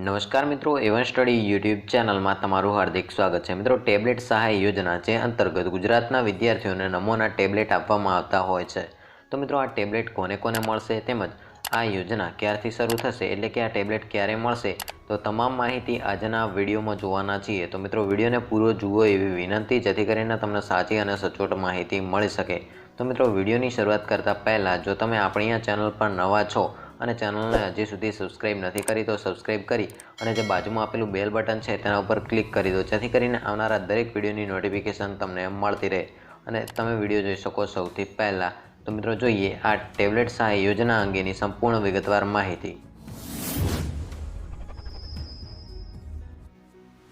નમસ્કાર મિત્રો, એવન study YouTube ચેનલમાં તમારું હાર્દિક સ્વાગત છે। મિત્રો, ટેબ્લેટ સહાય યોજના જે અંતર્ગત ગુજરાતના વિદ્યાર્થીઓને નમૂના ટેબ્લેટ આપવામાં આવતા હોય છે। તો મિત્રો, આ ટેબ્લેટ કોને કોને મળશે તેમજ આ યોજના ક્યારથી શરૂ થશે, એટલે કે આ ટેબ્લેટ ક્યારે મળશે, તો તમામ માહિતી આજના વિડીયોમાં જોવાના છીએ। તો મિત્રો, વિડીયોને પૂરો જુઓ એવી વિનંતી, જેથી કરીને તમને સાચી અને સચોટ માહિતી મળી શકે। તો મિત્રો, વિડીયોની શરૂઆત કરતાં પહેલાં જો તમે આપણી આ ચેનલ પર નવા છો અને ચેનલને હજી સુધી સબસ્ક્રાઇબ નથી કરી તો સબસ્ક્રાઇબ કરી અને જે બાજુમાં આપેલું બેલ બટન છે તેના ઉપર ક્લિક કરી દો, જેથી કરીને આવનારા દરેક વિડીયોની નોટિફિકેશન તમને મળતી રહે અને તમે વિડીયો જોઈ શકો સૌથી પહેલાં। તો મિત્રો, જોઈએ આ ટેબ્લેટ સહાય યોજના અંગેની સંપૂર્ણ વિગતવાર માહિતી।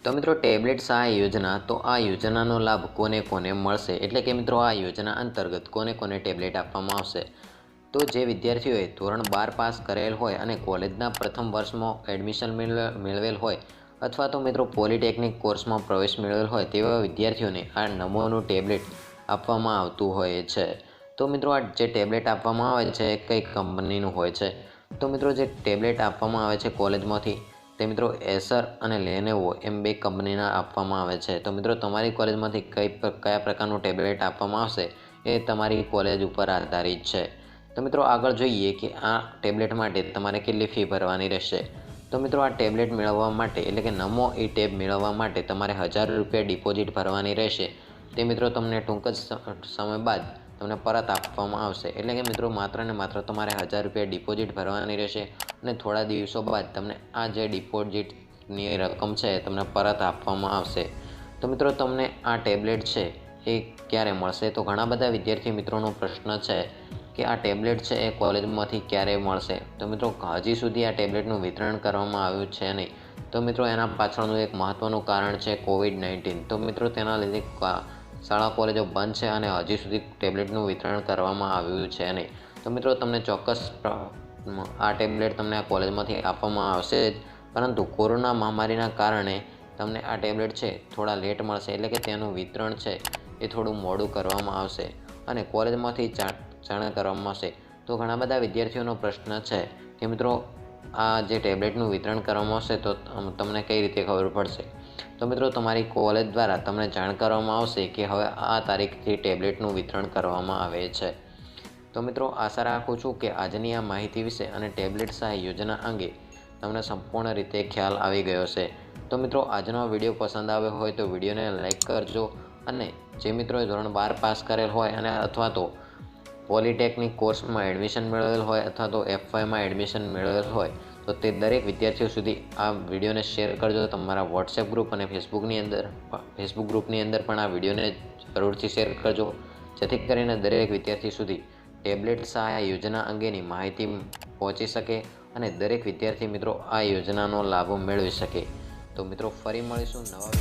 તો મિત્રો, ટેબ્લેટ સહાય યોજના, તો આ યોજનાનો લાભ કોને કોને મળશે, એટલે કે મિત્રો આ યોજના અંતર્ગત કોને કોને ટેબ્લેટ આપવામાં આવશે। તો જે વિદ્યાર્થીઓએ ધોરણ 12 પાસ કરેલ હોય અને કોલેજના પ્રથમ વર્ષમાં એડમિશન મેળવેલ હોય અથવા તો મિત્રો પોલિટેકનિક કોર્સમાં પ્રવેશ મેળવેલ હોય તેવા વિદ્યાર્થીઓને આ નમૂનાનું ટેબ્લેટ આપવામાં આવતું હોય છે। તો મિત્રો, આ જે ટેબ્લેટ આપવામાં આવે છે એ કઈ કંપનીનું હોય છે? તો મિત્રો, જે ટેબ્લેટ આપવામાં આવે છે કોલેજમાંથી તે મિત્રો એસર અને લેનોવો એમ બે કંપનીના આપવામાં આવે છે। તો મિત્રો, તમારી કોલેજમાંથી કયા પ્રકારનું ટેબ્લેટ આપવામાં આવશે એ તમારી કોલેજ ઉપર આધારિત છે। તો મિત્રો, આગળ જોઈએ કે આ ટેબ્લેટ માટે તમારે કેટલી ફી ભરવાની રહેશે। તો મિત્રો, આ ટેબ્લેટ મેળવવા માટે, એટલે કે નમો ઈ ટેબ મેળવવા માટે તમારે 1000 રૂપિયા ડિપોઝિટ ભરવાની રહેશે। તે મિત્રો તમને ટૂંક જ સમય બાદ તમને પરત આપવામાં આવશે। એટલે કે મિત્રો, માત્ર ને માત્ર તમારે 1000 રૂપિયા ડિપોઝિટ ભરવાની રહેશે અને થોડા દિવસો બાદ તમને આ જે ડિપોઝિટની રકમ છે તમને પરત આપવામાં આવશે। તો મિત્રો, તમને આ ટેબ્લેટ છે એ ક્યારે મળશે? તો ઘણા બધા વિદ્યાર્થી મિત્રોનો પ્રશ્ન છે કે આ ટેબ્લેટ છે એ કોલેજમાંથી ક્યારે મળશે? તો મિત્રો, હજી સુધી આ ટેબ્લેટનું વિતરણ કરવામાં આવ્યું છે નહીં। તો મિત્રો, એના પાછળનું એક મહત્ત્વનું કારણ છે COVID-19। તો મિત્રો, તેના લીધે શાળા કોલેજો બંધ છે અને હજી સુધી ટેબ્લેટનું વિતરણ કરવામાં આવ્યું છે નહીં। તો મિત્રો, તમને ચોક્કસ આ ટેબ્લેટ તમને આ કોલેજમાંથી આપવામાં આવશે જ, પરંતુ કોરોના મહામારીના કારણે તમને આ ટેબ્લેટ છે થોડા લેટ મળશે, એટલે કે તેનું વિતરણ છે એ થોડું મોડું કરવામાં આવશે અને કોલેજમાંથી જાણ કરવામાં આવશે। તો ઘણા બધા વિદ્યાર્થીઓનો પ્રશ્ન છે કે મિત્રો, આ જે ટેબ્લેટનું વિતરણ કરવામાં આવશે તો તમને કઈ રીતે ખબર પડશે? તો મિત્રો, તમારી કોલેજ દ્વારા તમને જાણ કરવામાં આવશે કે હવે આ તારીખથી ટેબ્લેટનું વિતરણ કરવામાં આવે છે। તો મિત્રો, આશા રાખું છું કે આજની આ માહિતી વિશે અને ટેબ્લેટ સહાય યોજના અંગે તમને સંપૂર્ણ રીતે ખ્યાલ આવી ગયો છે। તો મિત્રો, આજનો વિડીયો પસંદ આવ્યો હોય તો વિડીયોને લાઈક કરજો અને જે મિત્રોએ ધોરણ 12 પાસ કરેલ હોય અને અથવા તો પોલિટેકનિક કોર્સમાં એડમિશન મેળવેલ હોય અથવા તો F5માં એડમિશન મેળવેલ હોય તો તે દરેક વિદ્યાર્થીઓ સુધી આ વિડીયોને શેર કરજો। તમારા વોટ્સએપ ગ્રુપ અને ફેસબુક ગ્રુપની અંદર પણ આ વિડીયોને જરૂરથી શેર કરજો, જેથી કરીને દરેક વિદ્યાર્થી સુધી ટેબ્લેટ સહાય યોજના અંગેની માહિતી પહોંચી શકે અને દરેક વિદ્યાર્થી મિત્રો આ યોજનાનો લાભ મેળવી શકે। તો મિત્રો, ફરી મળીશું નવા